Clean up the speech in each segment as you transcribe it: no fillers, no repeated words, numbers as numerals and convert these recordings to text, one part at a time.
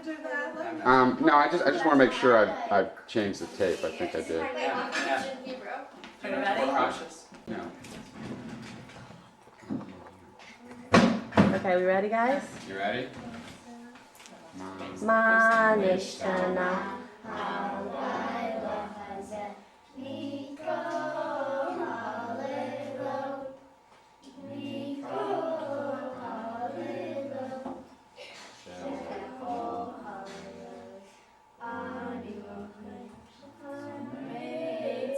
do that? No, I just want to make sure I've changed the tape. I think I did. Are you ready? Cautious. No. Okay, we ready, guys? You ready? Manishana.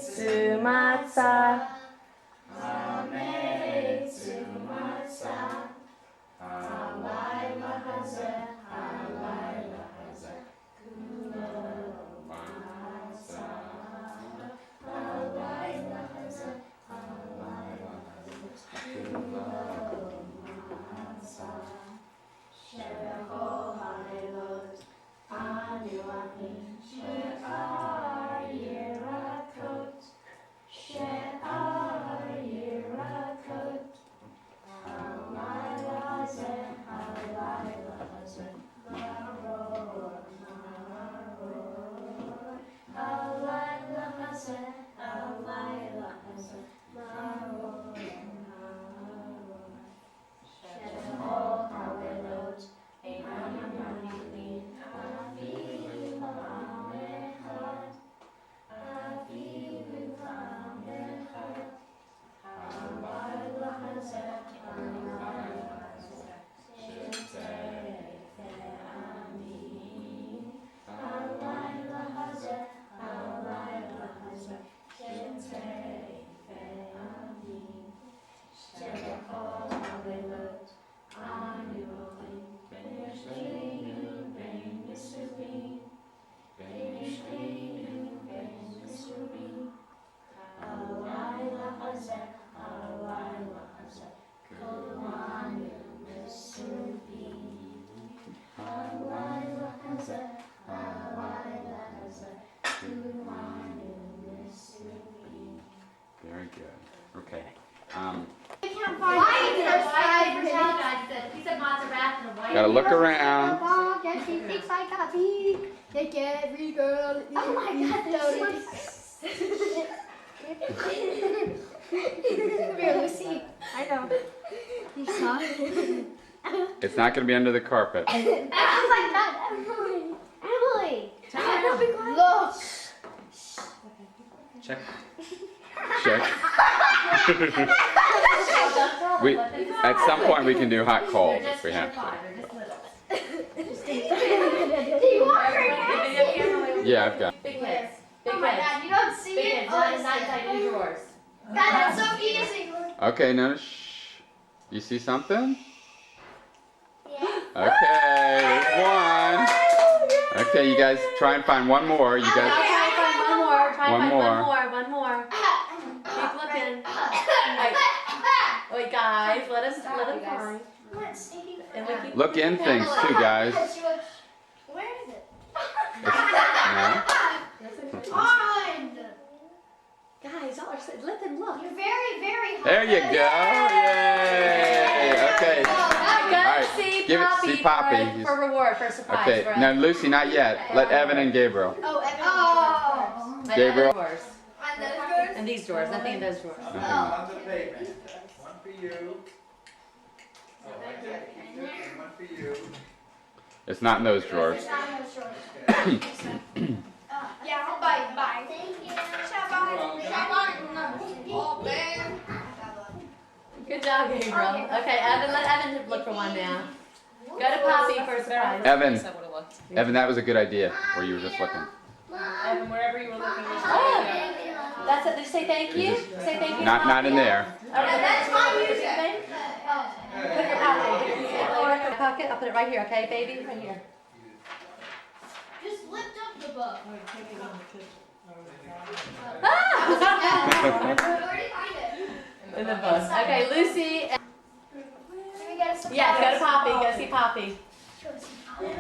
Sumatsa. Very good. Okay. Gotta look around. Take every girl. Oh my God, Come here, Lucy. I know. You saw it. It's not gonna be under the carpet. Oh my God, Emily. Emily. Look. Check. Check. At some point we can do hot cold if we have to. Do you want her? Yeah, I've got. Big heads. Big Oh my heads. God, you don't see Big it? heads. Oh, Not it's inside new drawers. God, that's so easy. Okay, no, shh. You see something? Yeah. Okay, there's one. Okay, you guys try and find one more. You Try guys. and find one more. Try and One find more. one more. Keep looking. Wait, guys, let him find. Let's see. And we keep Look in things too, guys. Where is it? No? Find. Guys, let them look. You're very, very hard. There you go. Yay. Okay. Go Alright, see give it- Poppy, see Poppy. for reward, for a surprise. Okay. for us. Now Lucy, not yet. Let Evan and Gabriel. Oh, Evan. Oh. And Gabriel. other drawers. On those drawers? And these drawers. Nothing in those drawers. Nothing. On the pavement. One for you. Oh, right there. And one for you. It's not in those drawers. It's not in those drawers. Yeah, I'll bye. Bye. Thank you. Oh, man. Good job, Gabriel. Okay, Evan, let Evan look for one now. Go to Poppy for a surprise. Evan. Evan, that was a good idea. Where you were just looking. Evan, wherever you were looking, there's Oh, that's it. Did you say thank you? Say thank you. Not in there. Okay, That's my Put music. your pocket. Put your pocket. I'll put it right here, okay, baby? Right here. Just lift up the book. Ah! Already find it. In the book. Okay, Lucy. Can we get a surprise? Yeah, go to Poppy. Go see Poppy. There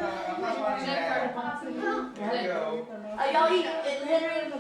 you go. Y'all eat Henry and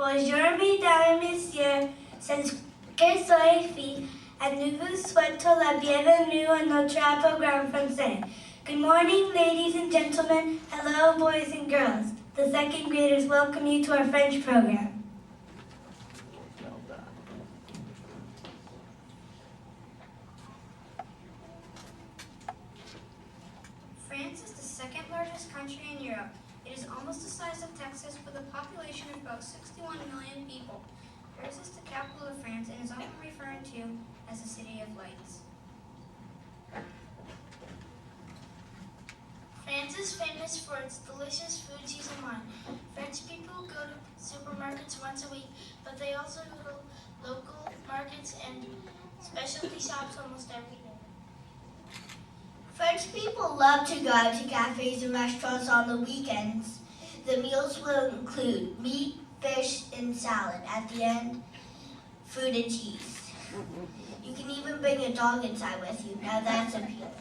Bonjour, mesdames et messieurs. C'est que soyez filles, et nous vous souhaitons la bienvenue à notre programme français. Good morning, ladies and gentlemen. Hello, boys and girls. The second graders welcome you to our French program. France is the second largest country in Europe. It is almost the size of Texas with a population of about 61 million people. Paris is the capital of France and is often referred to as the City of Lights. France is famous for its delicious food season wine. French people go to supermarkets once a week, but they also go to local markets and specialty shops almost every day. French people love to go out to cafes and restaurants on the weekends. The meals will include meat, fish, and salad. At the end, fruit and cheese. You can even bring a dog inside with you. Now that's appealing.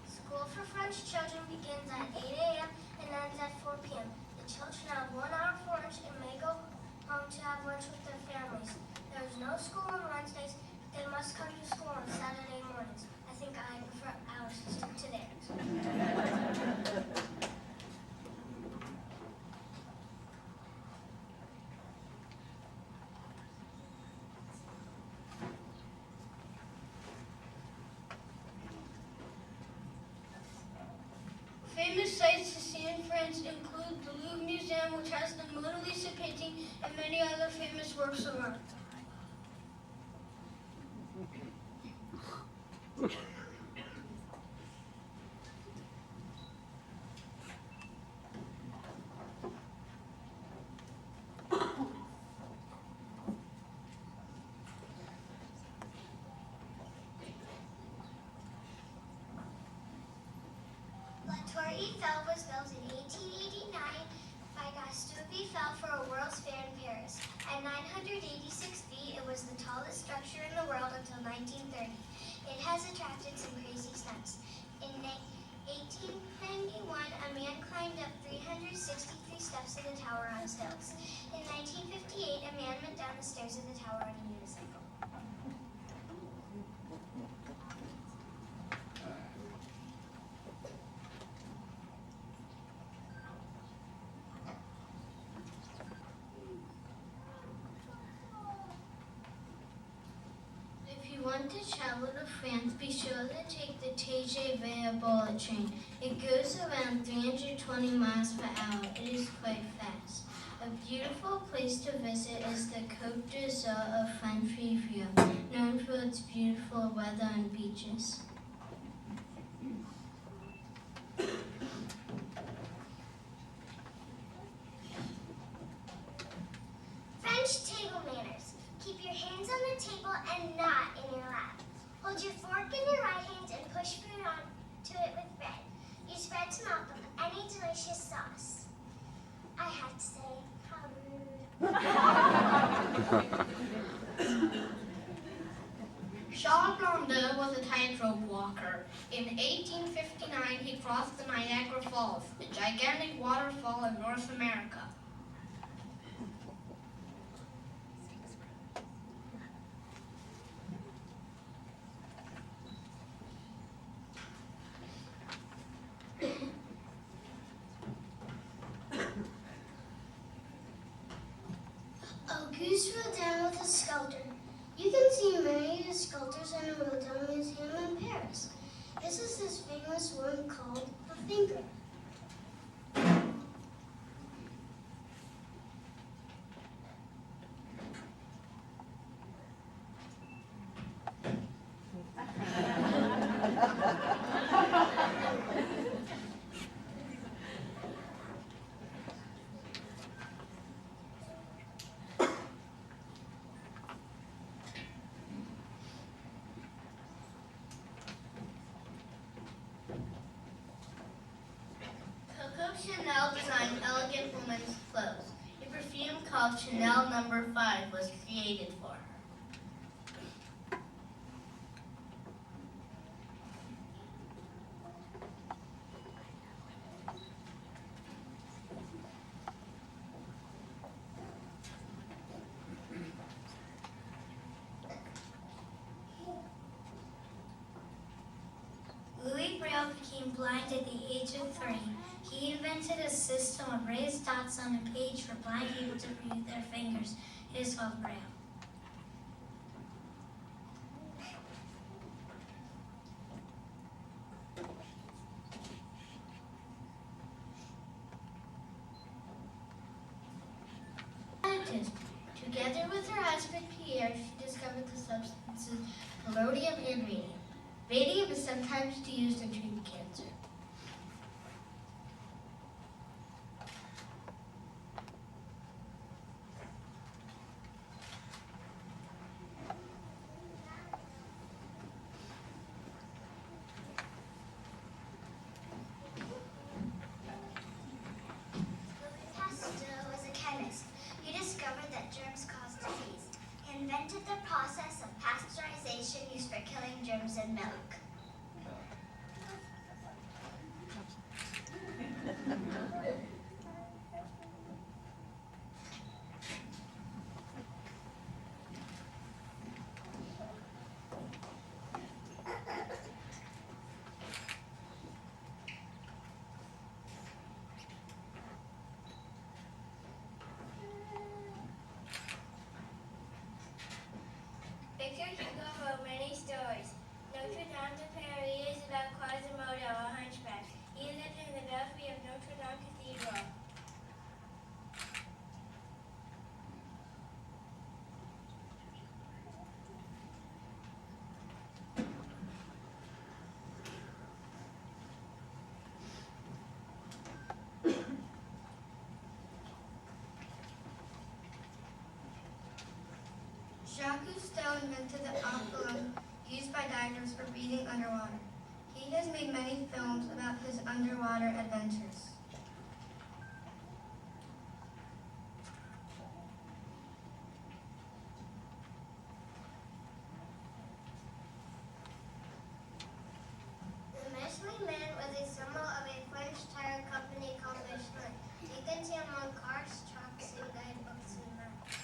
School for French children begins at 8 a.m. and ends at 4 p.m. The children have 1 hour for lunch and may go home to have lunch with their families. There is no school on Wednesdays, but they must come to school on Saturday mornings. I think I prefer our system to theirs. Famous sites to see in France include the Louvre Museum, which has the Mona Lisa painting and many other famous works of art. La Tour Eiffel was built in 1889 by Gustave Eiffel for a World's Fair in Paris. At 986 feet, it was the tallest structure in the world until 1930. It has attracted some crazy stunts. In 1891, a man climbed up 363 steps of the tower on stilts. In 1958, a man went down the stairs of the tower on a unicycle. If you want to travel to France, be sure to take the TGV bullet train. It goes around 320 miles per hour. It is quite fast. A beautiful place to visit is the Côte d'Azur of French Riviera, known for its beautiful weather and beaches. French table manners. Keep your hands on the table and not in your lap. Hold your fork in your right hand and push food onto it with bread. Use bread to mop up any delicious sauce. I have to say, how rude. Charles Blondel was a tightrope walker. In 1859, he crossed the Niagara Falls, a gigantic waterfall in North America. Auguste Rodin was a sculptor. You can see many of his sculptures in the Rodin Museum in Paris. This is his famous one called The Thinker. Chanel designed elegant women's clothes. A perfume called Chanel No. 5 was created for her. 1903. He invented a system of raised dots on a page for blind people to read their fingers. It is called Braille. Scientist. Together with her husband Pierre, she discovered the substances polonium and radium. Radium is sometimes used in treating cancer. Louis Pasteur was a chemist. He discovered that germs cause disease. He invented the process of pasteurization used for killing germs in milk. Victor Hugo wrote many stories. Notre Dame de Paris is about Quasimodo, a hunchback. He lived in the belfry of Notre Dame Cathedral. Jacques Cousteau invented the aqualung used by divers for breathing underwater. He has made many films about his underwater adventures. The Michelin Man was a symbol of a French tire company called Michelin. You can see them on cars, trucks, and guidebooks and maps.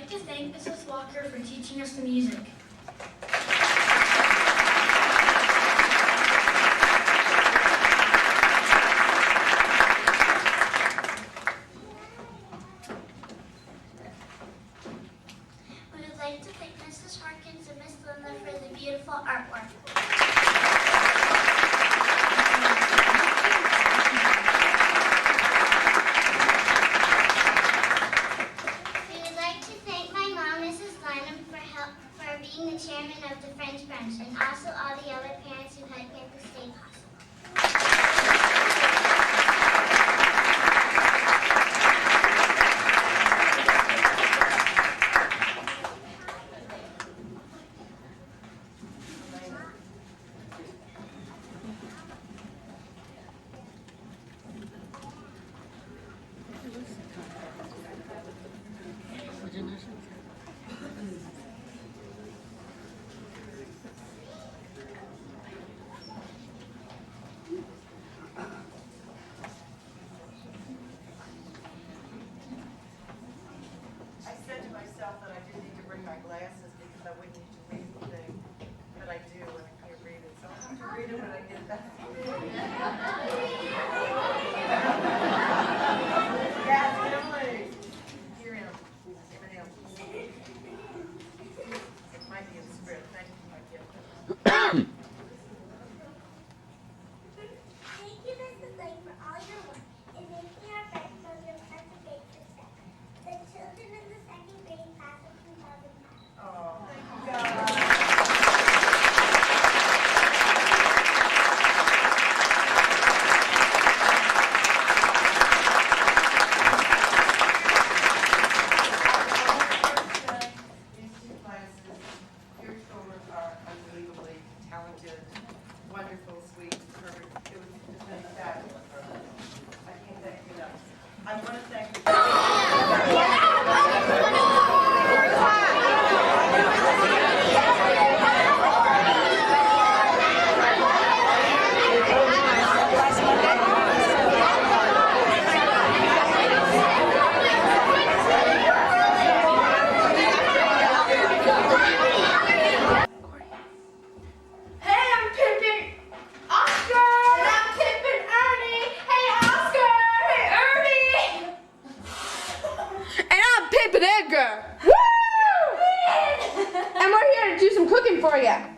like to thank Mrs. Walker for teaching us the music. We would like to thank Mrs. Harkins and Miss Linda for the beautiful artwork. We would like to thank my mom, Mrs. Lynham, for being the chairman of the French bench, and also all the other parents who helped make this day possible. I said to myself that I didn't need to bring my glasses because I wouldn't need to read the thing, but I do and I can't read it, so I'll have to read it when I get back. Yes, Emily. Hear him. Even him. It might be in script. Thank you, my gift. Thank you, Mrs. Lake, for all your work in making our French program such a great success. The children in the second grade class of 2009. Oh, thank you, guys. These two classes, your children are unbelievably talented, wonderful, sweet, perfect. It was just fantastic. I can't thank you enough. I want to thank you. Hey, I'm Pimpin' Oscar! And I'm Pimpin' Ernie! Hey, Oscar! Hey, Ernie! And I'm Pimpin' Edgar. Woo! And we're here to do some cooking for you. Yeah,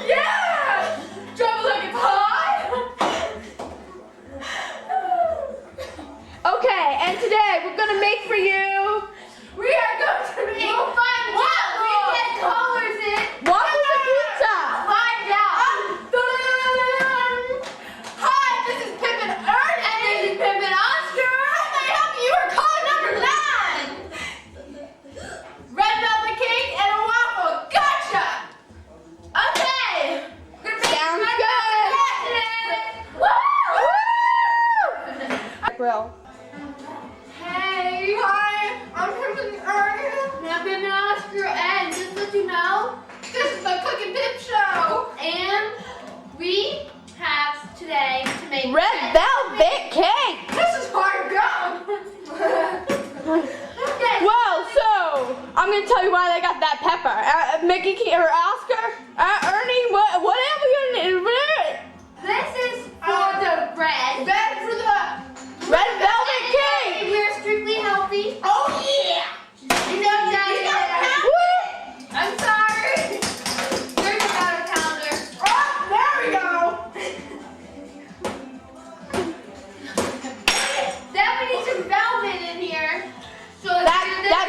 yeah! Drop it like it's hot! Okay, and today we're gonna make for you We are going to make waffles! We get colors in! waffles and pizza. Find out! Hi, this is Pimpin' Ernie! And this is Pimpin' Oscar! How can I help you? You are caller number 9! Red velvet cake and a waffle! Gotcha! Okay! We're gonna make Sounds red good. velvet cake today! Woo! Grill. Hey, hi, I'm Pimpin' Ernie. And I'm Pimpin' Oscar, and just to let you know, this is the Cook and Pip Show. And we have today to make Red velvet cake. This is hard gum. Okay. Well, so I'm gonna tell you why they got that pepper. Mickey or Oscar, Ernie, whatever your name. This is for the bread. Bread for the Red velvet cake. We're strictly healthy. Oh yeah. You know that. I'm sorry. There's a powder calendar. Oh, there we go. Then we need some velvet in here. So That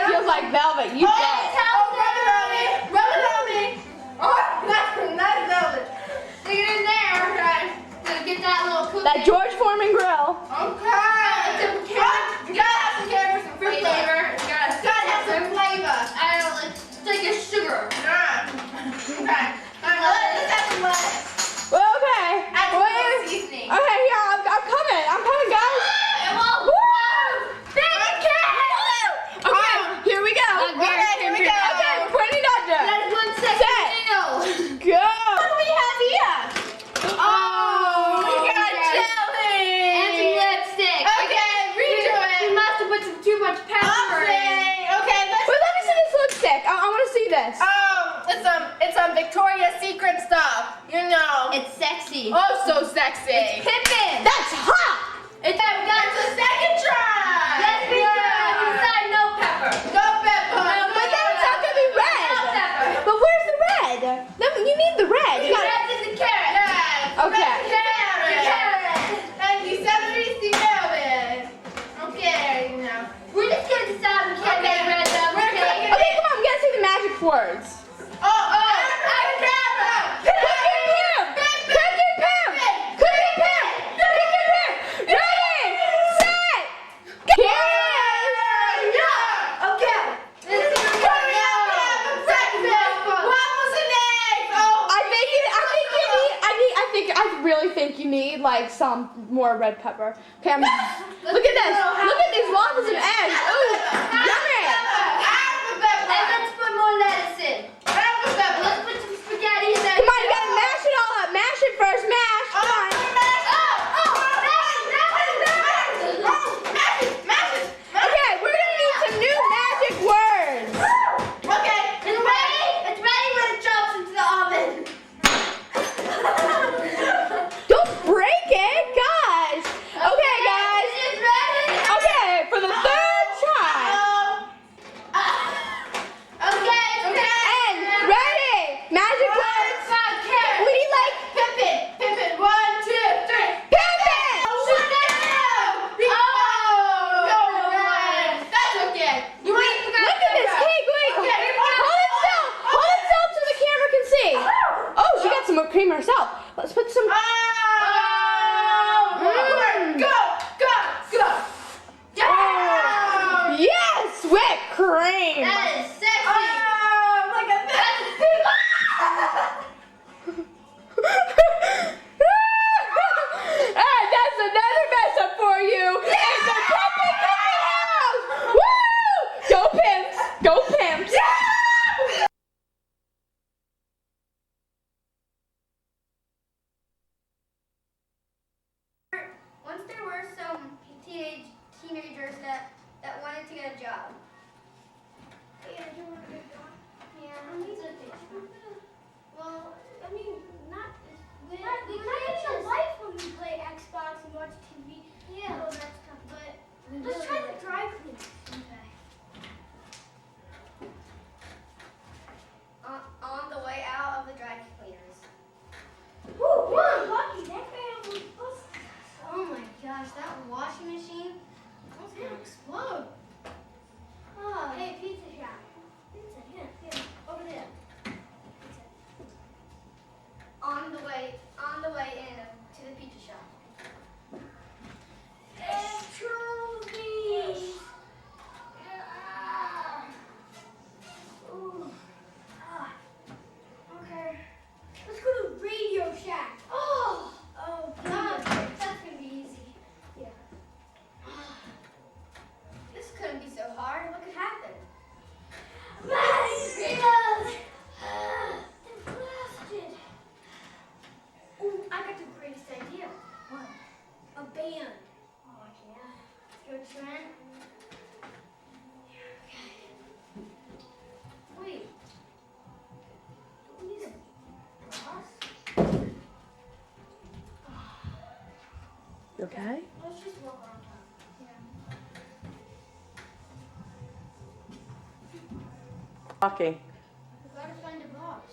feels like velvet. You Oh, bet. rub it on me. Rub it on me. Oh, that's velvet. Stick it in there, okay? To get that little cookie. That George Foreman grill. Okay. You gotta have some carrots and fruit flavor. You gotta have some flavor. I don't like. It's like a sugar. Yeah. Okay. Let's have some lettuce. Well, okay. Add some Wait. more seasoning. Okay, yeah, I'm coming. I'm coming, guys. And we'll baby cake. Okay, here we go. Okay, here we go. Okay, Quentin Dodger. That's 1 second. Set. Meal. Go. What do we have here? Oh, we got jelly and some lipstick. Okay, redo it. We must have put too much pepper in. Okay, let's. Well, then sexy. Oh, so sexy. It's Pippin. That's hot. It's we got the second try. Yes, we do. We decided no pepper. No pepper. But then it's not gonna be red. No pepper. But where's the red? No, you need the red. You The gotta. red is the carrot. Yes. Okay. The carrot. And the celery is the melon. Okay, now we're just gonna decide we can't make red though. Okay, come on, we gotta say the magic words. I really think you need like some more red pepper. Okay, look at this. Look at these waffles and eggs. Ooh, yummy. And let's put more lettuce in. Let's put some spaghetti in there. Come on, you gotta mash it all up. Mash it first. Mash. Come on. Okay, we're gonna need some new magic words. Okay, it's ready. It's ready when it drops into the oven. Don't break it, guys. Okay, guys. It's ready. Okay, for the third try. Okay. And ready. Magic words. We need like Pippin. 1, 2, 3. Pippin. That's okay. Look at this cake. Wait. Hold it still so the camera can see. Oh, she got some whipped cream herself. Let's put some. Go. Yes, whipped cream. That is sexy. Look at that. And that's another mess up for you. In the Pippin Cookie House. Woo! Go pimps. Go pimps. Once there were some teenagers that wanted to get a job. Yeah, do you want to get a job? Yeah, it's okay. Well, I mean, we kind of have life when we play Xbox and watch TV. Yeah. All that stuff, but let's try the dry cleaners. Okay. On the way out of the dry cleaners. Woo! We're lucky. That man was busted. Oh my gosh, that washing machine was gonna explode. Oh. Hey, pizza shop. Pizza, yeah, over there. Pizza. On the way in to the pizza shop. Anchovies. Ooh. Okay. Let's go to Radio Shack. Oh God, that's gonna be easy. Yeah. This couldn't be so hard. What could happen? Mosquitoes! They're blasted. Ooh, I got the greatest idea. What? A band. Oh yeah. Let's go, Trent. Okay. Wait. Do we need a bus? You okay? Let's just walk around town. Yeah. Walking. We gotta find a boss.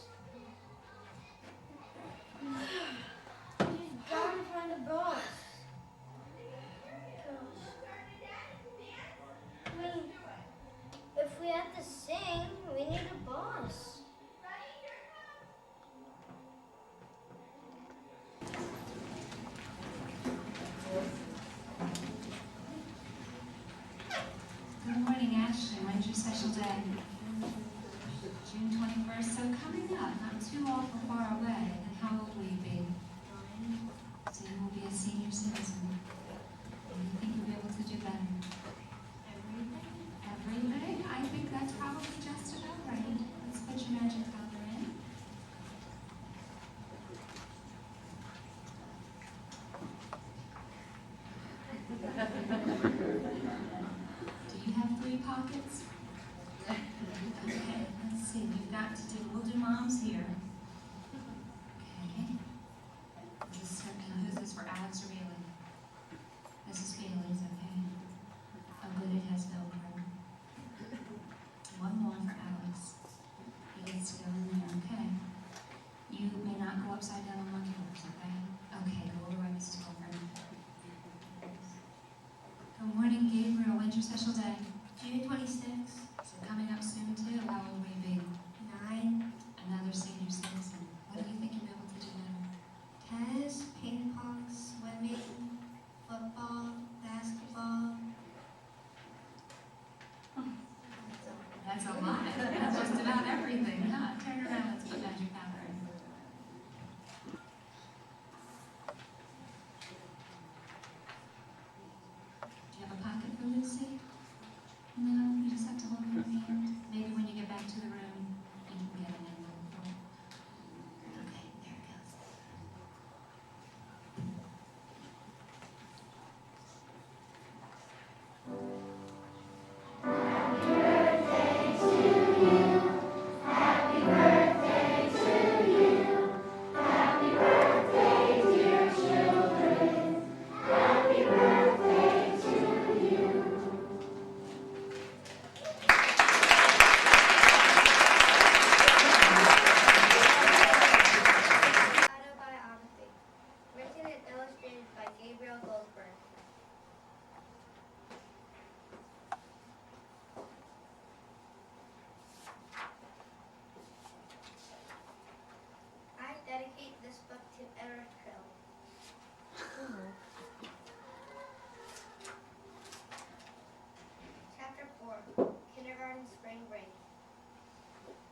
We just gotta find a boss. I mean, if we have to sing, we need a boss. Good morning, Ashley. When's your special day? June 21st. So coming up, not too awful far away. And how old will you be? 9. So you will be a senior citizen. And you think you'll be able to do better? Every day? I think that's probably just about right. Let's put your magic color in. Do you have 3 pockets? Okay, let's see. We'll do moms here. Okay. That's a lot. That's just about everything, huh? Turn around, let's put down your powder. Do you have a pocket for Lucy? No, you just have to hold her hand. Maybe when you get back to the room, you can get an envelope for it. Okay, there it goes. Autobiography, written and illustrated by Gabriel Goldberg. I dedicate this book to Eric Krill. Chapter 4, Kindergarten Spring Break.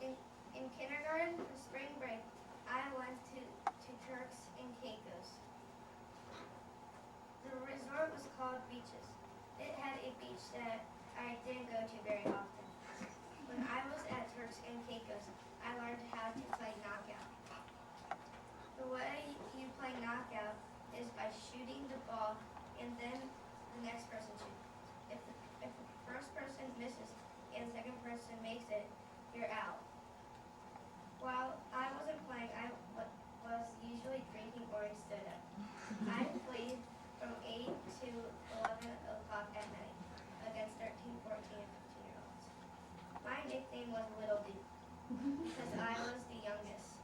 In kindergarten for spring break, I went to Turks and Caicos. The resort was called Beaches. It had a beach that I didn't go to very often. When I was at Turks and Caicos, I learned how to play knockout. The way you play knockout is by shooting the ball and then the next person shoots. If the first person misses and the second person makes it, you're out. While I wasn't playing, I was usually drinking orange soda. I played from 8 to 11 o'clock at night against 13, 14, and 15-year-olds. My nickname was Little Duke because I was the youngest.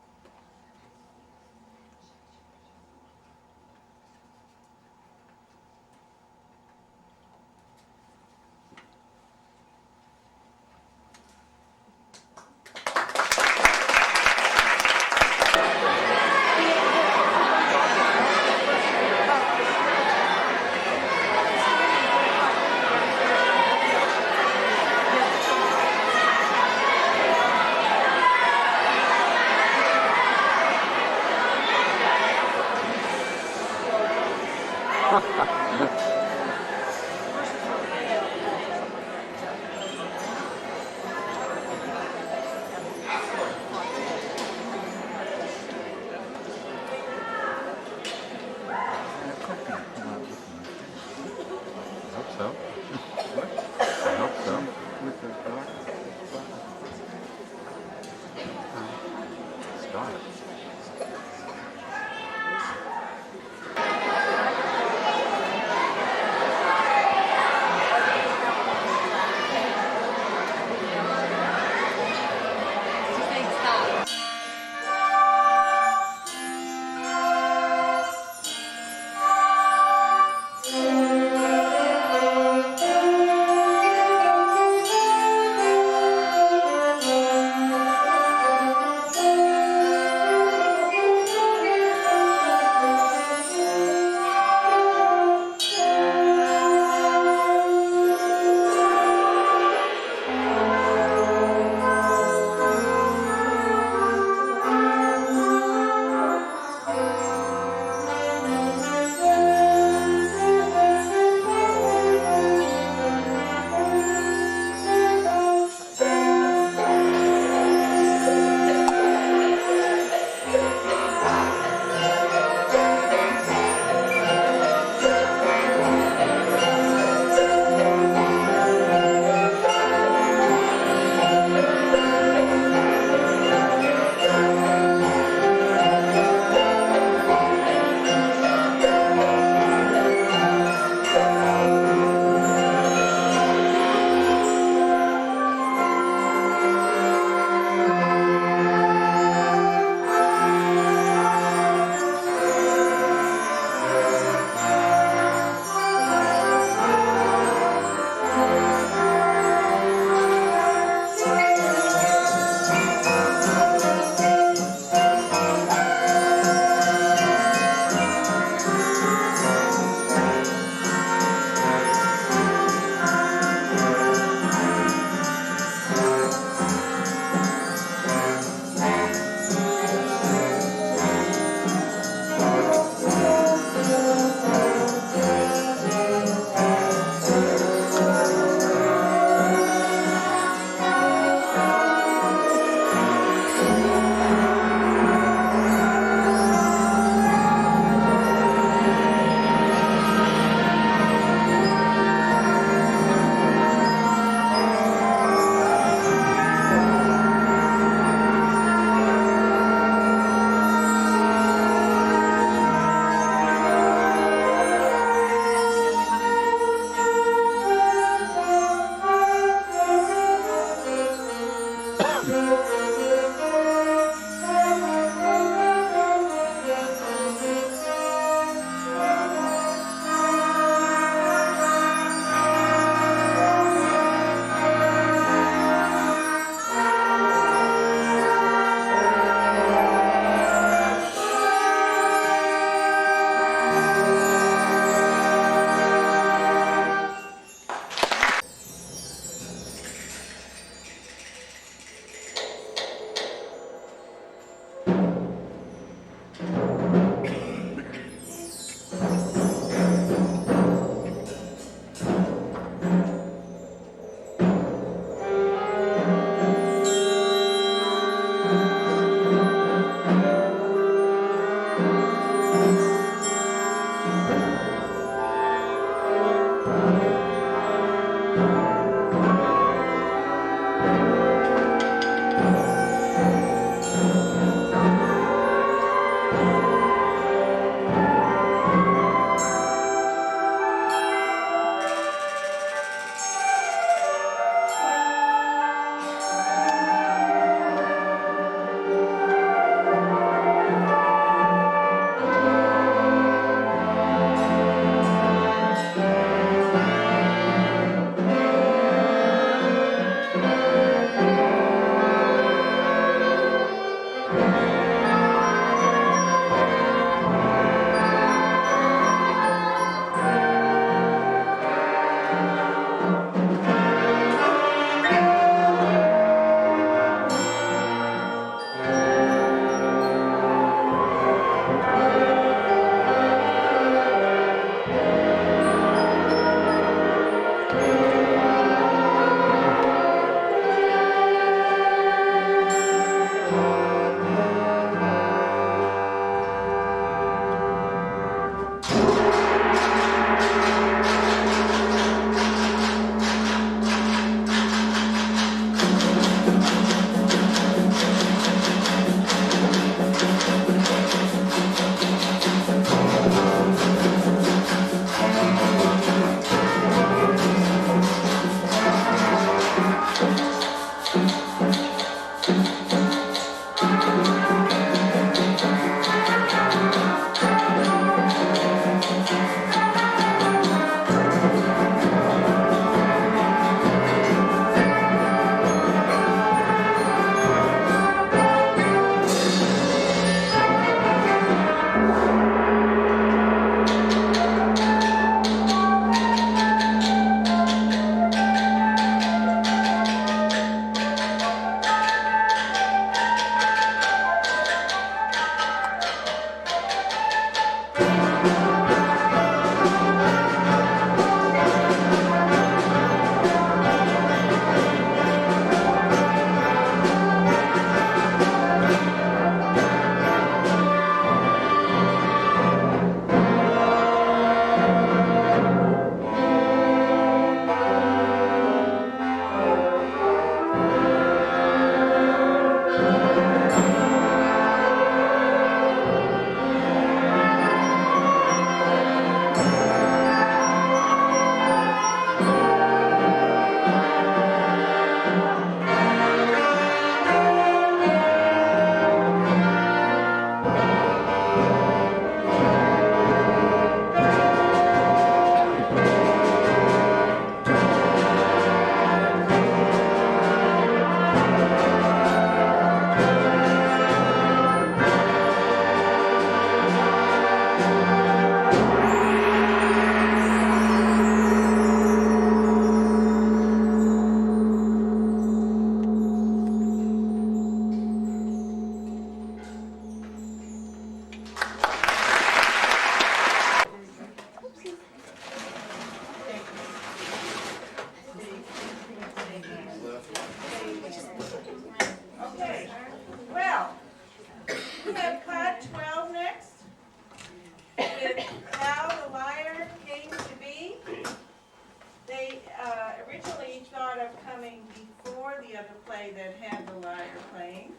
play that had the lyre playing,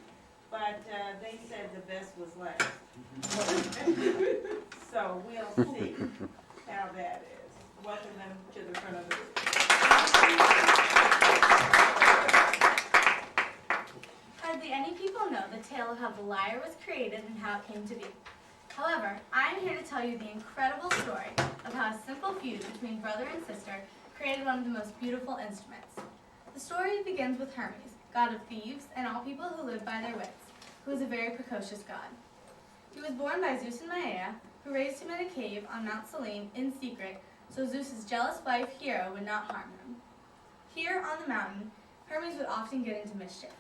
but they said the best was last. So we'll see how that is. Welcome them to the front of the room. Hardly any people know the tale of how the lyre was created and how it came to be. However, I am here to tell you the incredible story of how a simple fuse between brother and sister created one of the most beautiful instruments. The story begins with Hermes, god of thieves and all people who live by their wits, who was a very precocious god. He was born by Zeus and Maia, who raised him in a cave on Mount Selene in secret, so Zeus's jealous wife Hera would not harm him. Here on the mountain, Hermes would often get into mischief.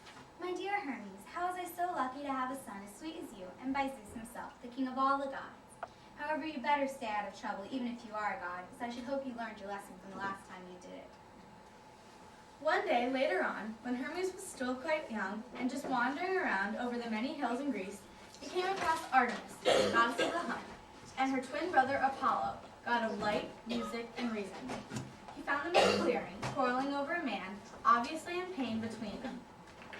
My dear Hermes, how was I so lucky to have a son as sweet as you, and by Zeus himself, the king of all the gods? However, you better stay out of trouble, even if you are a god, as I should hope you learned your lesson from the last time you did it. One day, later on, when Hermes was still quite young, and just wandering around over the many hills in Greece, he came across Artemis, goddess of the hunt, and her twin brother Apollo, god of light, music, and reason. He found them in a clearing, quarreling over a man, obviously in pain between them.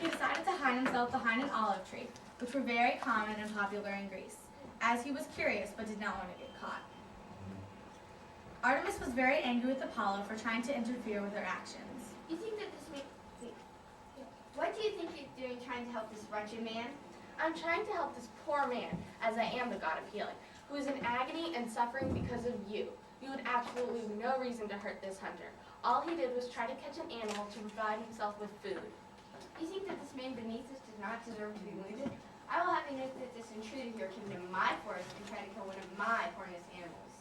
He decided to hide himself behind an olive tree, which were very common and popular in Greece, as he was curious but did not want to get caught. Artemis was very angry with Apollo for trying to interfere with her actions. You think that this makes... What do you think you're doing trying to help this wretched man? I'm trying to help this poor man, as I am the god of healing, who is in agony and suffering because of you. You had absolutely no reason to hurt this hunter. All he did was try to catch an animal to provide himself with food. You think that this man beneath us does not deserve to be wounded? I will have you know that this intruder here came into my forest and tried to kill one of my hornless animals.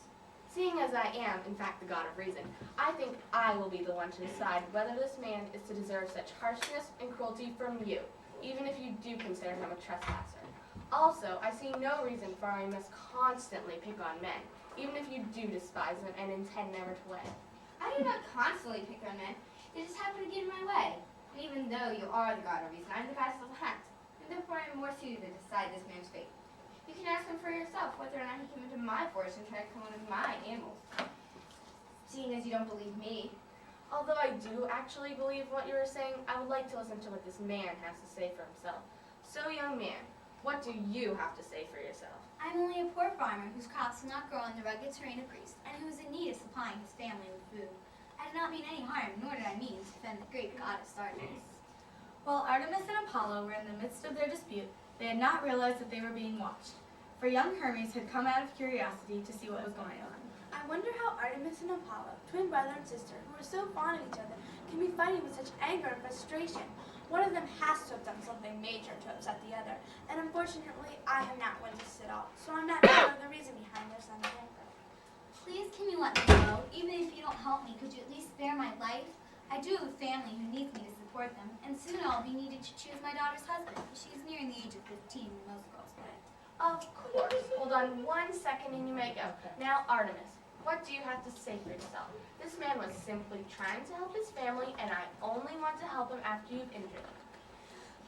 Seeing as I am, in fact, the god of reason, I think I will be the one to decide whether this man is to deserve such harshness and cruelty from you, even if you do consider him a trespasser. Also, I see no reason for I must constantly pick on men, even if you do despise them and intend never to wed. I do not constantly pick on men. They just happen to get in my way. And even though you are the god of reason, I'm the goddess of the hunt, and therefore I am more suited to decide this man's fate. You can ask him for yourself whether or not he came into my forest and tried to kill one of my animals. Seeing as you don't believe me. Although I do actually believe what you are saying, I would like to listen to what this man has to say for himself. So, young man, what do you have to say for yourself? I'm only a poor farmer whose crops do not grow in the rugged terrain of Greece, and who is in need of supplying his family with food. I did not mean any harm, nor did I mean to offend the great goddess Artemis. While Artemis and Apollo were in the midst of their dispute, they had not realized that they were being watched. For young Hermes had come out of curiosity to see what was going on. I wonder how Artemis and Apollo, twin brother and sister, who are so fond of each other, can be fighting with such anger and frustration. One of them has to have done something major to upset the other, and unfortunately, I have not witnessed it all, so I'm not sure of the reason behind their son's anger. Please can you let me go? Even if you don't help me, could you at least spare my life? I do have a family who needs me to support them, and soon I'll be needed to choose my daughter's husband. She is nearing the age of 15 when most girls play. Of course. Hold on 1 second and you may go. Now, Artemis, what do you have to say for yourself? This man was simply trying to help his family, and I only want to help him after you've injured him.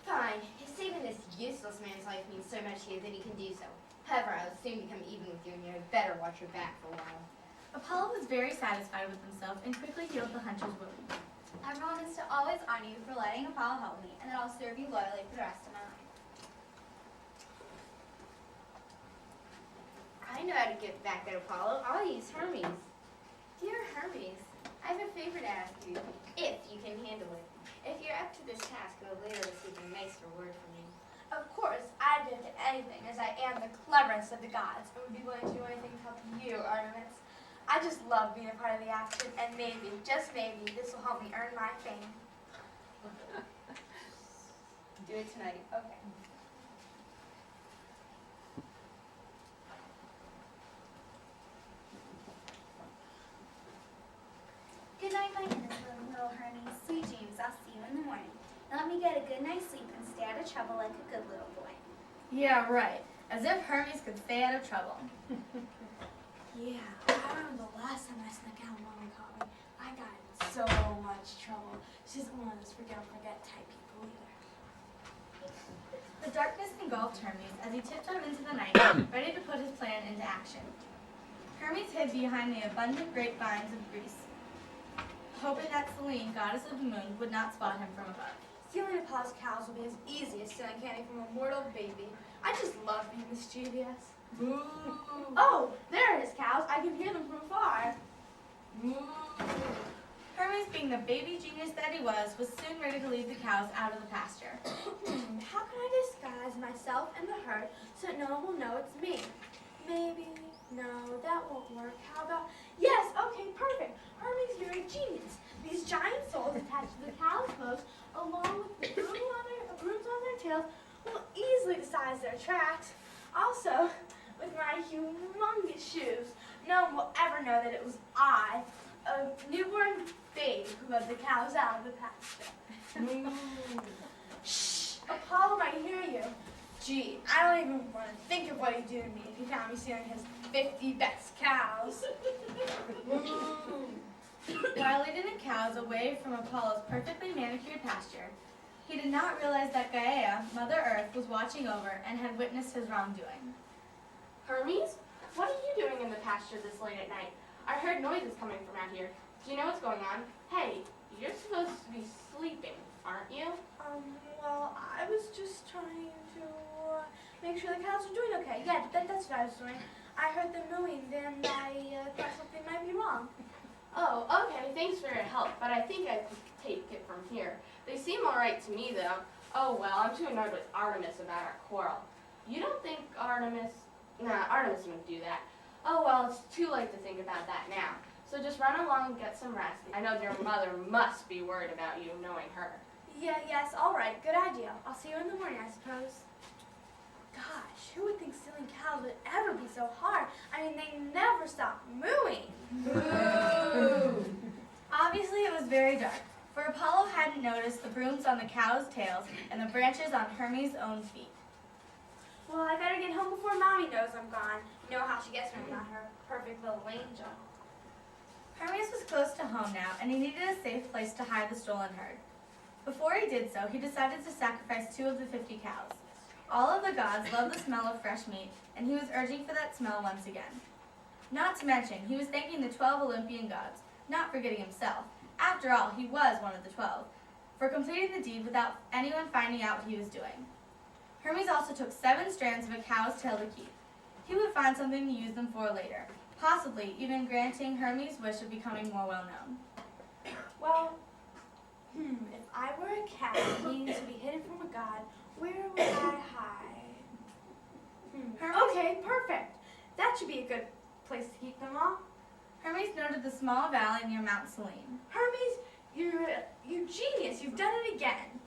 Fine. If saving this useless man's life means so much to you, then you can do so. However, I will soon become even with you, and you had better watch your back for a while. Apollo was very satisfied with himself and quickly healed the hunter's wound. I promise to always honor you for letting Apollo help me, and that I'll serve you loyally for the rest of my life. I know how to get back at Apollo. I'll use Hermes. Dear Hermes, I have a favor to ask you, if you can handle it. If you're up to this task, you'll later receive a nice reward from me. Of course, I'd do anything, as I am the cleverest of the gods, and would be willing to do anything to help you, Artemis. I just love being a part of the action, and maybe, just maybe, this will help me earn my fame. Do it tonight. Okay. Good night, my innocent little Hermes. Sweet dreams. I'll see you in the morning. Now let me get a good night's sleep and stay out of trouble like a good little boy. Yeah, right. As if Hermes could stay out of trouble. Yeah, I remember the last time I snuck out and Mommy caught me. I got in so much trouble. She isn't one of those forget type people either. The darkness engulfed Hermes as he tiptoed into the night, ready to put his plan into action. Hermes hid behind the abundant grapevines of Greece, hoping that Selene, goddess of the moon, would not spot him from above. Stealing Apollo's cows will be as easy as stealing candy from a mortal baby. I just love being mischievous. Moo. Oh, there are his cows. I can hear them from afar. Moo. Hermes, being the baby genius that he was soon ready to lead the cows out of the pasture. How can I disguise myself in the herd so that no one will know it's me? Maybe, no, that won't work. How about, yes, okay, perfect. Hermes, you're a genius. These giant souls attached to the cow's hooves, along with the brooms on their tails, will easily disguise their tracks. Also, with my humongous shoes, no one will ever know that it was I, a newborn babe, who led the cows out of the pasture. Shh! Apollo might hear you. Gee, I don't even want to think of what he'd do to me if he found me stealing his 50 best cows. While leading the cows away from Apollo's perfectly manicured pasture, he did not realize that Gaia, Mother Earth, was watching over and had witnessed his wrongdoing. Hermes, what are you doing in the pasture this late at night? I heard noises coming from out here. Do you know what's going on? Hey, you're supposed to be sleeping, aren't you? Well, I was just trying to make sure the cows were doing okay. Yeah, that's what I was doing. I heard them mooing, and I thought something might be wrong. Oh, okay, thanks for your help, but I think I could take it from here. They seem alright to me, though. Oh, well, I'm too annoyed with Artemis about our quarrel. You don't think Artemis... Nah, Artemis wouldn't do that. Oh, well, it's too late to think about that now. So just run along and get some rest. I know your mother must be worried about you, knowing her. Yes, all right, good idea. I'll see you in the morning, I suppose. Gosh, who would think stealing cows would ever be so hard? I mean, they never stop mooing. Moo! Obviously, it was very dark, for Apollo hadn't noticed the brooms on the cows' tails and the branches on Hermes' own feet. Well, I better get home before Mommy knows I'm gone. You know how she gets when I'm not her perfect little angel. Hermes was close to home now, and he needed a safe place to hide the stolen herd. Before he did so, he decided to sacrifice 2 of the 50 cows. All of the gods loved the smell of fresh meat, and he was urging for that smell once again. Not to mention, he was thanking the 12 Olympian gods, not forgetting himself. After all, he was one of the 12, for completing the deed without anyone finding out what he was doing. Hermes also took 7 strands of a cow's tail to keep. He would find something to use them for later, possibly even granting Hermes' wish of becoming more well-known. Well, if I were a cat needing to be hidden from a god, where would I hide? Okay, perfect. That should be a good place to keep them all. Hermes noted the small valley near Mount Selene. Hermes, you're genius. You've done it again.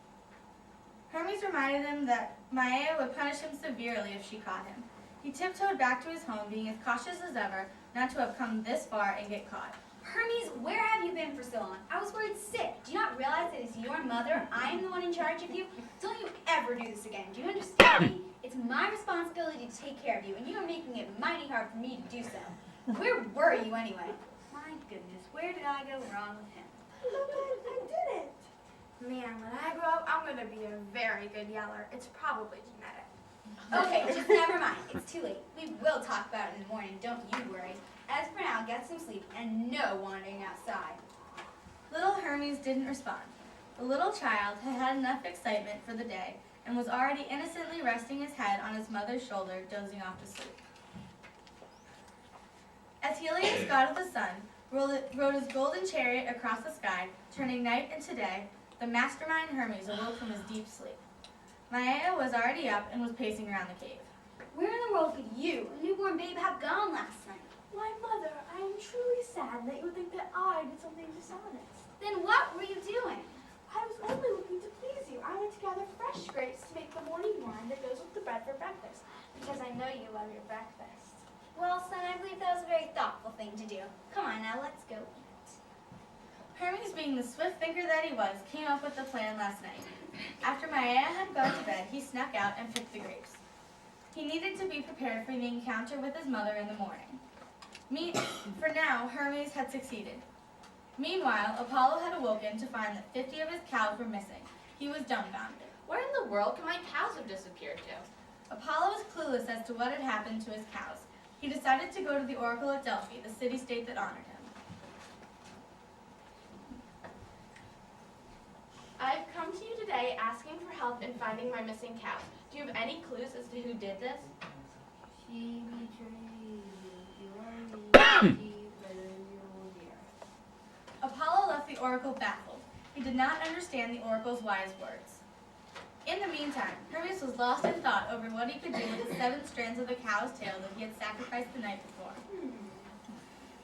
Hermes reminded him that Maia would punish him severely if she caught him. He tiptoed back to his home, being as cautious as ever not to have come this far and get caught. Hermes, where have you been for so long? I was worried sick. Do you not realize that it's your mother? I am the one in charge of you. Don't you ever do this again. Do you understand me? It's my responsibility to take care of you, and you are making it mighty hard for me to do so. Where were you anyway? My goodness, where did I go wrong with him? I did it. Man, when I grow up, I'm going to be a very good yeller. It's probably genetic. Okay, just never mind. It's too late. We will talk about it in the morning, don't you worry. As for now, get some sleep and no wandering outside. Little Hermes didn't respond. The little child had had enough excitement for the day and was already innocently resting his head on his mother's shoulder, dozing off to sleep. As Helios, god of the sun, rode his golden chariot across the sky, turning night into day, the mastermind Hermes awoke from his deep sleep. Maia was already up and was pacing around the cave. Where in the world could you, a newborn babe, have gone last night? My mother, I am truly sad that you would think that I did something dishonest. Then what were you doing? I was only looking to please you. I went to gather fresh grapes to make the morning wine that goes with the bread for breakfast, because I know you love your breakfast. Well, son, I believe that was a very thoughtful thing to do. Come on now, let's go eat. Hermes, being the swift thinker that he was, came up with the plan last night. After Maia had gone to bed, he snuck out and picked the grapes. He needed to be prepared for the encounter with his mother in the morning. For now, Hermes had succeeded. Meanwhile, Apollo had awoken to find that 50 of his cows were missing. He was dumbfounded. Where in the world can my cows have disappeared to? Apollo was clueless as to what had happened to his cows. He decided to go to the Oracle at Delphi, the city-state that honored him. I've come to you today asking for help in finding my missing cows. Do you have any clues as to who did this? She betrayed you. Apollo left the oracle baffled. He did not understand the oracle's wise words. In the meantime, Hermes was lost in thought over what he could do with the 7 strands of the cow's tail that he had sacrificed the night before.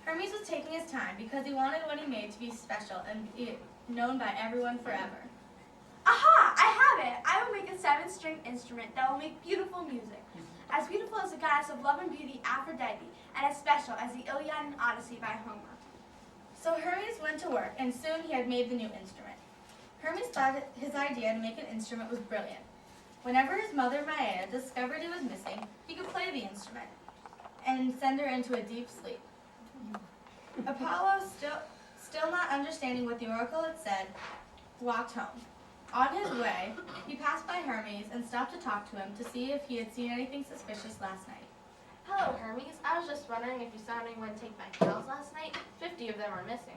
Hermes was taking his time because he wanted what he made to be special and be known by everyone forever. Aha! I have it! I will make a 7-string instrument that will make beautiful music. As beautiful as the goddess of love and beauty, Aphrodite, and as special as the Iliad and Odyssey by Homer. So Hermes went to work, and soon he had made the new instrument. Hermes thought his idea to make an instrument was brilliant. Whenever his mother Maia discovered he was missing, he could play the instrument and send her into a deep sleep. Apollo, still not understanding what the oracle had said, walked home. On his way, he passed by Hermes and stopped to talk to him to see if he had seen anything suspicious last night. Hello, Hermes. I was just wondering if you saw anyone take my cows last night. 50 of them are missing.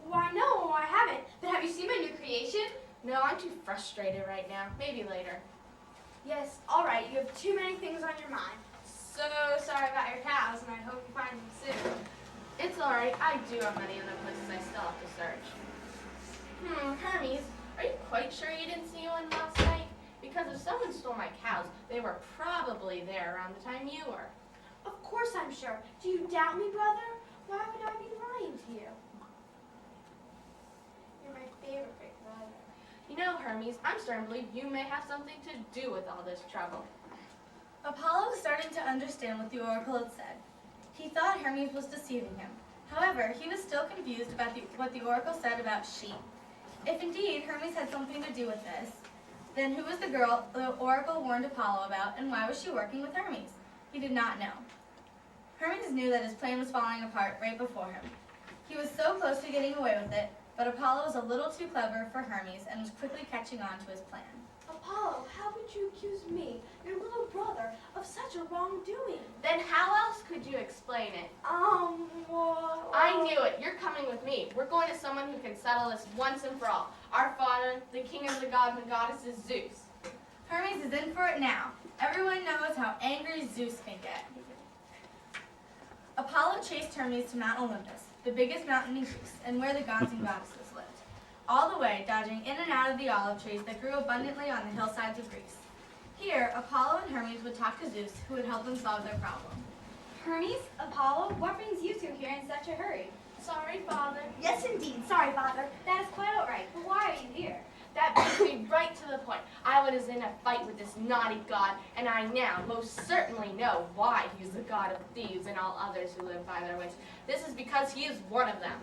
Why, no, I haven't. But have you seen my new creation? No, I'm too frustrated right now. Maybe later. Yes, all right. You have too many things on your mind. So sorry about your cows, and I hope you find them soon. It's alright. I do have many other places I still have to search. Hermes, are you quite sure you didn't see one last night? Because if someone stole my cows, they were probably there around the time you were. Of course I'm sure. Do you doubt me, brother? Why would I be lying to you? You're my favorite big brother. You know, Hermes, I'm starting to believe you may have something to do with all this trouble. Apollo was starting to understand what the oracle had said. He thought Hermes was deceiving him. However, he was still confused about what the oracle said about sheep. If indeed Hermes had something to do with this, then who was the girl the oracle warned Apollo about, and why was she working with Hermes? He did not know. Hermes knew that his plan was falling apart right before him. He was so close to getting away with it, but Apollo was a little too clever for Hermes and was quickly catching on to his plan. Apollo, how could you accuse me, your little brother, of such a wrongdoing? Then how else could you explain it? Well... I knew it. You're coming with me. We're going to someone who can settle this once and for all. Our father, the king of the gods and goddesses, Zeus. Hermes is in for it now. Everyone knows how angry Zeus can get. Apollo chased Hermes to Mount Olympus, the biggest mountain in Greece, and where the gods and goddesses lived, all the way dodging in and out of the olive trees that grew abundantly on the hillsides of Greece. Here, Apollo and Hermes would talk to Zeus, who would help them solve their problem. Hermes, Apollo, what brings you two here in such a hurry? Sorry, Father. Yes, indeed. Sorry, Father. That is quite all right, but why are you here? That brings me right to the point. I was in a fight with this naughty god, and I now most certainly know why he's the god of thieves and all others who live by their wits. This is because he is one of them.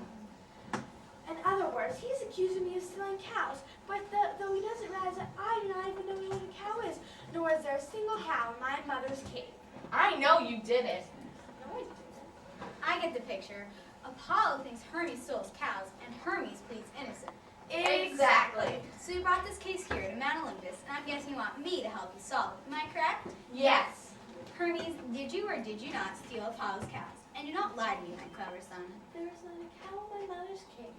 In other words, he's accusing me of stealing cows, but though he doesn't realize that I do not even know what a cow is, nor is there a single cow in my mother's cave. I know you did it. No, I didn't. I get the picture. Apollo thinks Hermes stole his cows, and Hermes pleads innocent. Exactly. So you brought this case here to Mount Olympus, and I'm guessing you want me to help you solve it. Am I correct? Yes. Hermes, did you or did you not steal Apollo's cows? And do not lie to me, my clever son. There was not a cow in my mother's cave.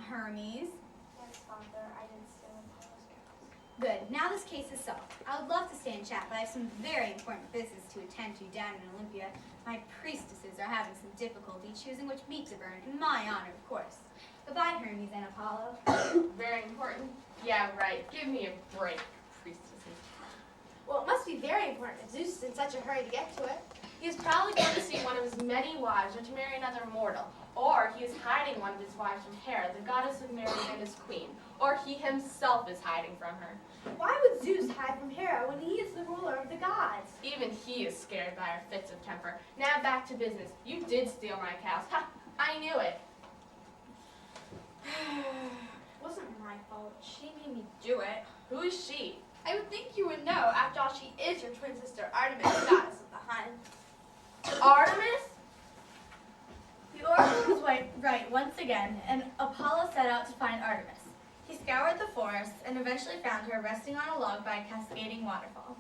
Hermes? Yes, Father, I didn't steal Apollo's cows. Good. Now this case is solved. I would love to stay and chat, but I have some very important business to attend to down in Olympia. My priestesses are having some difficulty choosing which meat to burn, in my honor, of course. Goodbye, Hermes and Apollo. Very important. Yeah, right. Give me a break, priestesses. Well, it must be very important if Zeus is in such a hurry to get to it. He is probably going to see one of his many wives or to marry another mortal. Or he is hiding one of his wives from Hera, the goddess of marriage and his queen. Or he himself is hiding from her. Why would Zeus hide from Hera when he is the ruler of the gods? Even he is scared by her fits of temper. Now back to business. You did steal my cows. Ha! I knew it. Wasn't my fault. She made me do it. Who is she? I would think you would know. After all, she is your twin sister, Artemis, goddess of the hunt. Artemis? The oracle was right once again, and Apollo set out to find Artemis. He scoured the forest and eventually found her resting on a log by a cascading waterfall.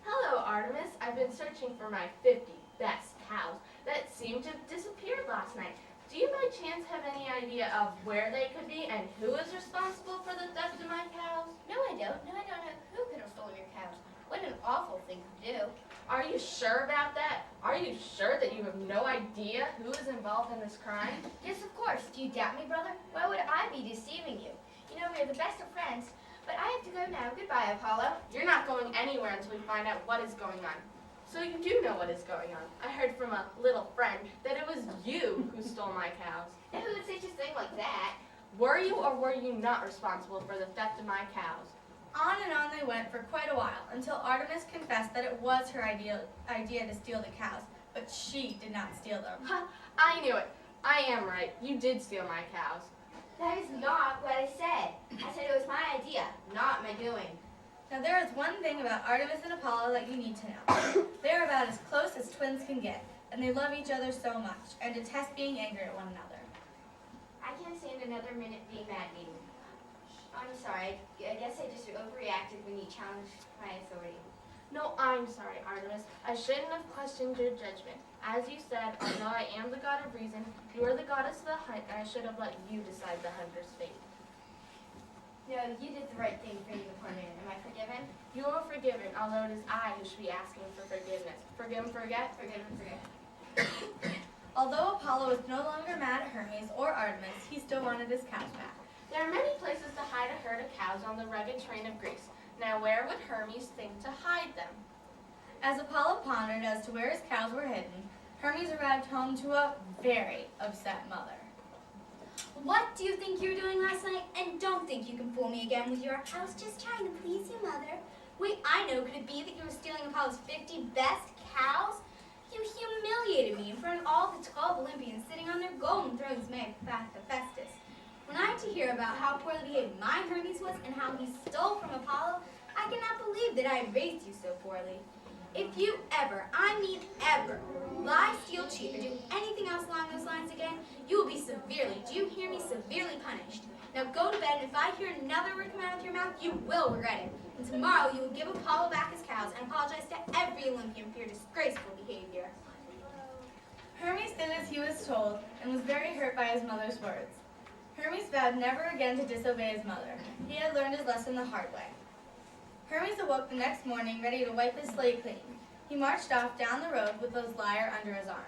Hello, Artemis. I've been searching for my 50 best cows that seemed to have disappeared last night. Do you by chance have any idea of where they could be and who is responsible for the theft of my cows? No, I don't. No, I don't know who could have stolen your cows. What an awful thing to do. Are you sure about that? Are you sure that you have no idea who is involved in this crime? Yes, of course. Do you doubt me, brother? Why would I be deceiving you? You know, we're the best of friends. But I have to go now. Goodbye, Apollo. You're not going anywhere until we find out what is going on. So you do know what is going on. I heard from a little friend that it was you who stole my cows. And who would say such a thing like that? Were you or were you not responsible for the theft of my cows? On and on they went for quite a while, until Artemis confessed that it was her idea to steal the cows, but she did not steal them. Ha! I knew it. I am right. You did steal my cows. That is not what I said. I said it was my idea, not my doing. Now there is one thing about Artemis and Apollo that you need to know. They're about as close as twins can get, and they love each other so much, and detest being angry at one another. I can't stand another minute being mad at you. I'm sorry. I guess I just overreacted when you challenged my authority. No, I'm sorry, Artemis. I shouldn't have questioned your judgment. As you said, although I am the god of reason, you are the goddess of the hunt, and I should have let you decide the hunter's fate. No, you did the right thing for the poor man. Am I forgiven? You are forgiven, although it is I who should be asking for forgiveness. Forgive and forget? Forgive and forget. Although Apollo was no longer mad at Hermes or Artemis, he still wanted his cows back. There are many places to hide a herd of cows on the rugged terrain of Greece. Now where would Hermes think to hide them? As Apollo pondered as to where his cows were hidden, Hermes arrived home to a very upset mother. What do you think you were doing last night? And don't think you can fool me again with your, I was just trying to please you, Mother. Wait, I know. Could it be that you were stealing Apollo's 50 best cows? You humiliated me in front of all the 12 Olympians sitting on their golden thrones made by Hephaestus. When I had to hear about how poorly behaved my Hermes was and how he stole from Apollo, I cannot believe that I had raised you so poorly. If you ever, I mean ever, lie, steal, cheat, or do anything else along those lines again, you will be severely, do you hear me, severely punished. Now go to bed, and if I hear another word come out of your mouth, you will regret it. And tomorrow you will give Apollo back his cows and apologize to every Olympian for your disgraceful behavior. Hermes did as he was told and was very hurt by his mother's words. Hermes vowed never again to disobey his mother. He had learned his lesson the hard way. Hermes awoke the next morning ready to wipe his slate clean. He marched off down the road with his lyre under his arm.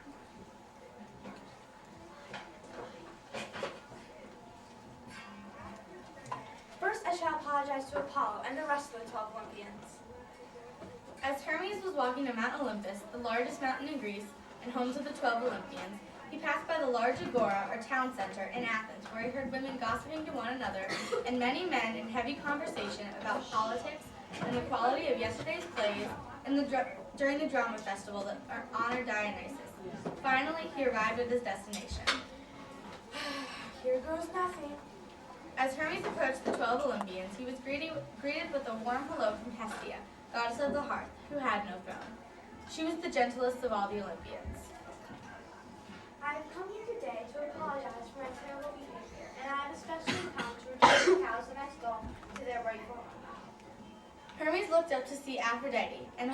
First, I shall apologize to Apollo and the rest of the 12 Olympians. As Hermes was walking to Mount Olympus, the largest mountain in Greece and home to the 12 Olympians, he passed by the large agora, or town center, in Athens, where he heard women gossiping to one another and many men in heavy conversation about politics and the quality of yesterday's plays and during the drama festival that honored Dionysus. Finally, he arrived at his destination. Here goes nothing. As Hermes approached the 12 Olympians, he was greeted with a warm hello from Hestia, goddess of the hearth, who had no throne. She was the gentlest of all the Olympians. I have come here today to apologize for my terrible behavior, and I have especially come to return the cows that I stole to their rightful owner. Hermes looked up to see Aphrodite in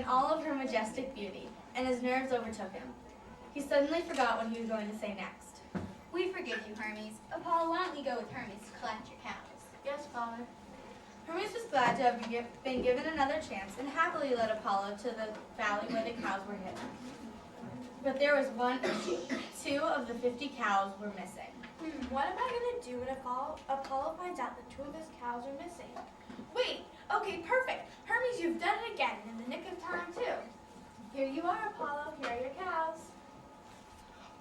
all of her majestic beauty, and his nerves overtook him. He suddenly forgot what he was going to say next. We forgive you, Hermes. Apollo, why don't we go with Hermes to collect your cows? Yes, Father. Hermes was glad to have been given another chance and happily led Apollo to the valley where the cows were hidden. But there was one issue. 2 of the 50 cows were missing. What am I going to do when Apollo finds out that 2 of his cows are missing? Wait, okay, perfect. Hermes, you've done it again, in the nick of time, too. Here you are, Apollo. Here are your cows.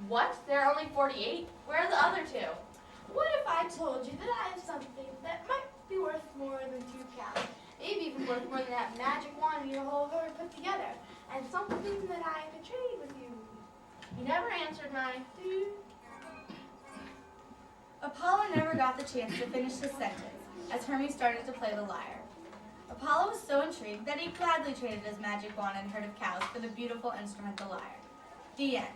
What? There are only 48? Where are the other 2? What if I told you that I have something that might be worth more than 2 cows? Maybe even worth more than that magic wand your whole herd put together. And something that I could trade with you. You never answered my... Apollo never got the chance to finish his sentence as Hermes started to play the lyre. Apollo was so intrigued that he gladly traded his magic wand and herd of cows for the beautiful instrument, the lyre. The end.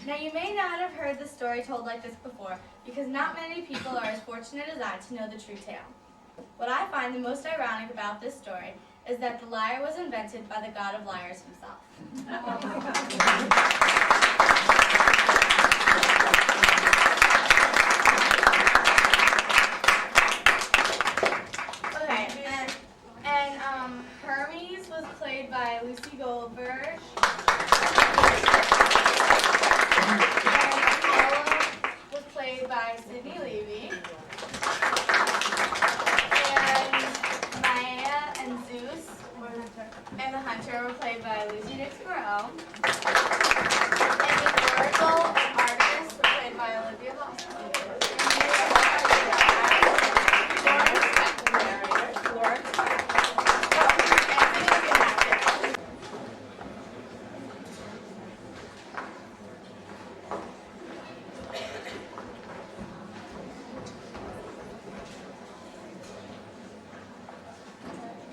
Now you may not have heard the story told like this before, because not many people are as fortunate as I to know the true tale. What I find the most ironic about this story is that the lyre was invented by the god of liars himself.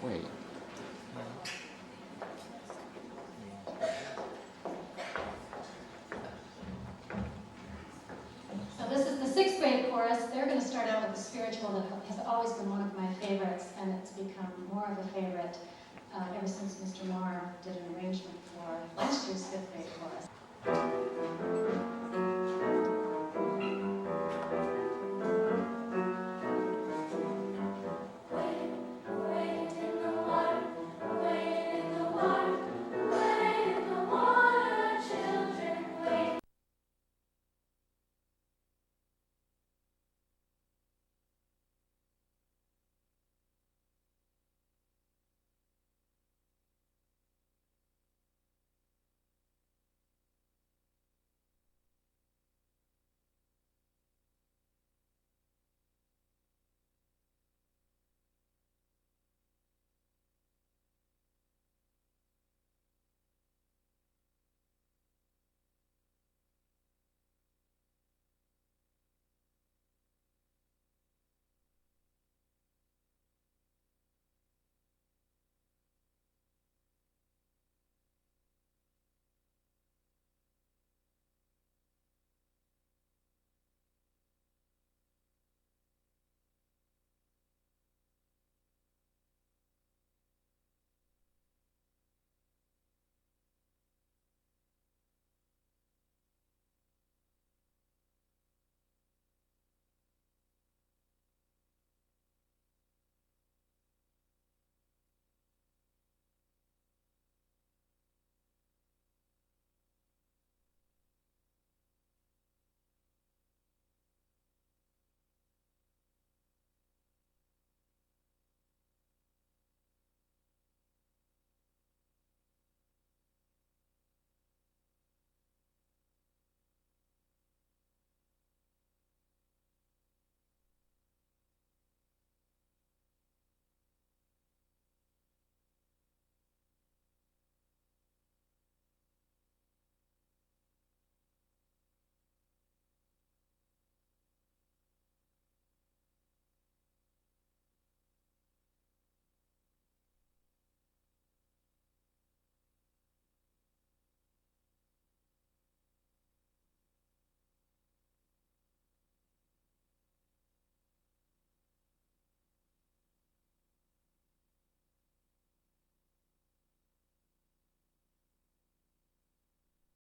Wait. So this is the sixth grade chorus. They're going to start out with a spiritual that has always been one of my favorites, and it's become more of a favorite ever since Mr. Moore did an arrangement for last year's fifth grade chorus.